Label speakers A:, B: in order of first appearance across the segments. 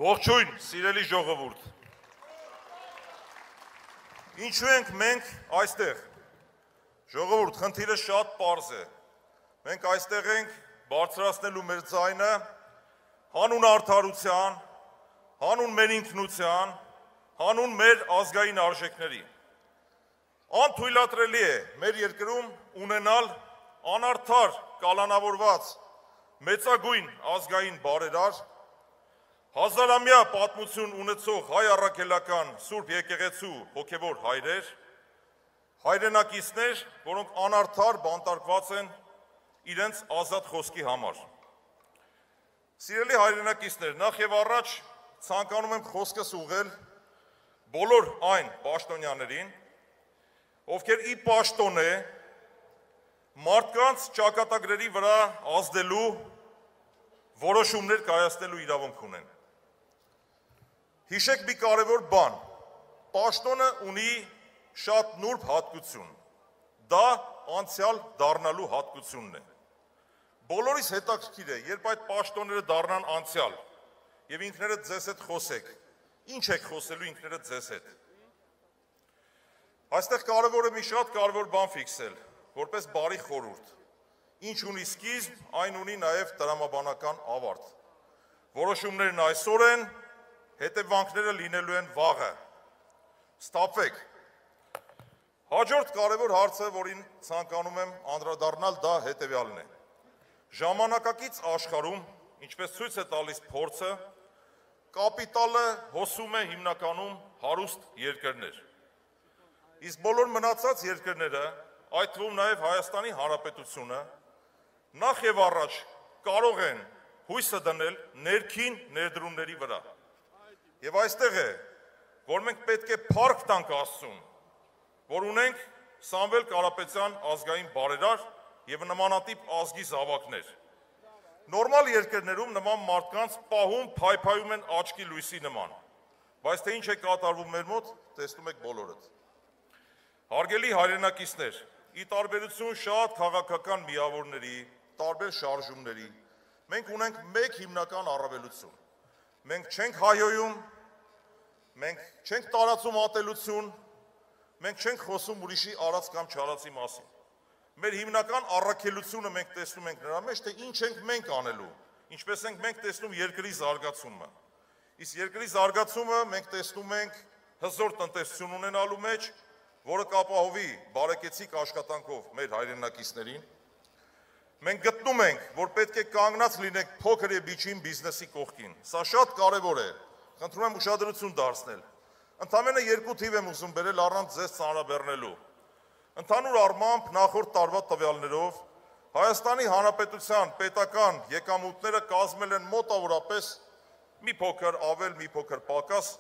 A: Ողջույն, սիրելի ժողովուրդ։ Ինչու ենք մենք այստեղ։ Ժողովուրդ, խնդիրը շատ պարզ է։ Մենք այստեղ ենք բարձրացնելու մեր ձայնը հանուն արդարության, հանուն մեր ինքնության, հանուն մեր ազգային արժեքների։ Անթույլատրելի է մեր երկրում ունենալ անարդար կալանավորված մեծագույն ազգային բարերար, հազարամյա պատմություն ունեցող հայ առաքելական Սուրբ եկեղեցու հոգևոր հայրեր, հայրենակիցներ, որոնք անարդար բանտարկված են իրենց ազատ խոսքի համար։ Սիրելի հայրենակիցներ, նախ եւ առաջ ցանկանում եմ խոսքս ուղղել բոլոր այն պաշտոնյաներին, ովքեր ի պաշտոն է մարդկանց ճակատագրերի վրա ազդելու որոշումներ կայացնելու իրավունք ունեն։ Հիշեք մի կարևոր բան, պաշտոնը ունի շատ նուրբ հատկություն, դա անցյալ դառնալու հատկությունն է։ Բոլորիս հետաքրքիր է, երբ այդ պաշտոնները դառնան անցյալ եւ ինքներդ ձեզ հետ խոսեք, ինչ եք խոսելու ինքներդ ձեզ հետ։ Այստեղ կարևոր է մի շատ կարևոր բան ֆիքսել, որպես բարի խորհուրդ։ Ինչ ունի սկիզբ, այն ունի նաև տրամաբանական ավարտ։ Որոշումներն այսօր են, հետևանքները լինելու են վաղը։ Ստապվեք։ Հաջորդ կարևոր հարցը, որին ցանկանում եմ անդրադառնալ, դա հետևյալն է։ Ժամանակակից աշխարհում, ինչպես ցույց է տալիս փորձը, կապիտալը հոսում է հիմնականում հարուստ երկրներ։ Իսկ բոլոր մնացած երկրները, այդ թվում նաև Հայաստանի Հանրապետությունը, նախ եւ առաջ կարող են հույսը դնել ներքին ներդրումների վրա։ Եվ այստեղ է, որ մենք պետք է փառք տանք Աստծուն, որ ունենք Սամվել Կարապետյան ազգային բարերար եւ նմանատիպ ազգի զավակներ։ Նորմալ երկրներում նման մարդկանց պահում փայփայում են աչքի լույսի նման, բայց թե ինչ է կատարվում մեր մոտ, տեսնում եք բոլորդ։ Հարգելի հայրենակիցներ, ի տարբերություն շատ քաղաքական միավորների, տարբեր շարժումների, մենք ունենք մեկ հիմնական առավելություն։ Մենք չենք հայոյում, մենք չենք տարածում ատելություն, մենք չենք խոսում ուրիշի արած կամ չարածի մասին։ Մեր հիմնական առաքելությունը մենք տեսնում ենք նրա մեջ, թե ինչ ենք մենք անելու, ինչպես ենք մենք տեսնում երկրի զարգացումը։ Իսկ երկրի զարգացումը մենք տեսնում ենք հզոր տնտեսություն ունենալու մեջ, որը կապահովի բարեկեցիկ աշխատանքով մեր հայրենակիցներին։ Մենք գտնում ենք, որ պետք է կանգնած լինենք փոքր եւ միջին բիզնեսի կողքին։ Սա շատ կարեւոր է։ Խնդրում եմ ուշադրություն դարձնել։ Ընդամենը 2 թիվ եմ ուզում բերել առանց ձեզ ծանրաբեռնելու։ Ընդհանուր առմամբ նախորդ տարվա տվյալներով Հայաստանի Հանրապետության պետական եկամուտները կազմել են մոտավորապես մի փոքր ավել, մի փոքր պակաս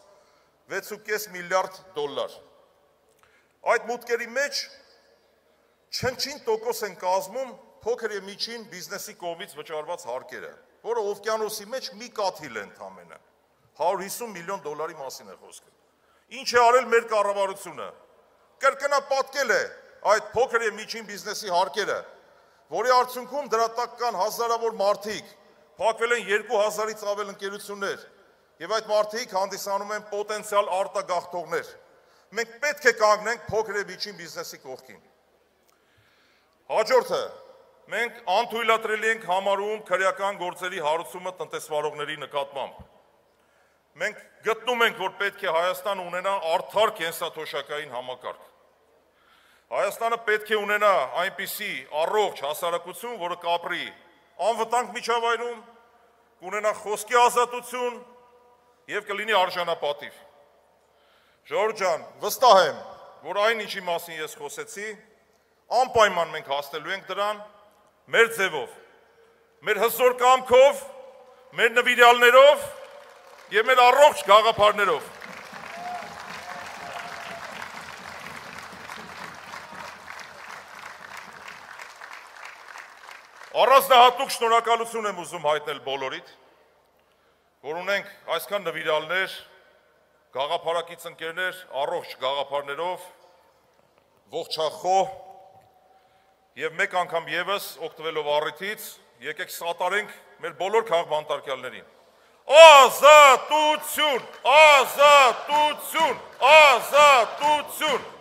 A: 6.5 միլիարդ դոլար։ Այդ մուտքերի մեջ չնչին տոկոս են կազմում փոքր եւ միջին բիզնեսի կողմից վճարված հարկերը, որը օվկիանոսի մեջ մի կաթիլ է ընդամենը, 150 միլիոն դոլարի մասին է խոսքը։ Ինչ է արել մեր կառավարությունը։ Կրկնապատկել է այդ փոքր եւ միջին բիզնեսի հարկերը, որի արդյունքում դրա տակ կան հազարավոր մարդիկ, փակվել են 2000-ից ավել ընկերություններ, եւ այդ մարդիկ հանդիսանում են պոտենցիալ արտագաղթողներ։ Մենք պետք է կանգնենք փոքր եւ միջին բիզնեսի կողքին։ Հաջորդը, մենք անթույլատրելի ենք համարում քրեական գործերի հարուցումը տնտեսվարողների նկատմամբ։ Մենք գտնում ենք, որ պետք է Հայաստանը ունենա արդար կենսաթոշակային համակարգ։ Հայաստանը պետք է ունենա այնպիսի առողջ հասարակություն, որը կապրի անվտանգ միջավայրում, կունենա խոսքի ազատություն եւ կլինի արժանապատիվ։ Ժողովուրդ ջան, վստահ եմ, որ այն ինչի մասին ես խոսեցի, անպայման մենք հասնելու ենք դրան մեր ձևով, մեր հզոր կամքով, մեր նվիրյալներով եւ մեր առողջ գաղափարներով։ Առանձնահատուկ շնորհակալություն եմ ուզում հայտնել բոլորիդ, որ ունենք այսքան նվիրյալներ, գաղափարակից ընկերներ, առողջ գաղափարներով, ողջախոհ եւ մեկ անգամ եւս օգտվելով առիթից, եկեք սատարենք մեր բոլոր քաղաքբանտարկյալներին։ Ազատություն, ազատություն, ազատություն։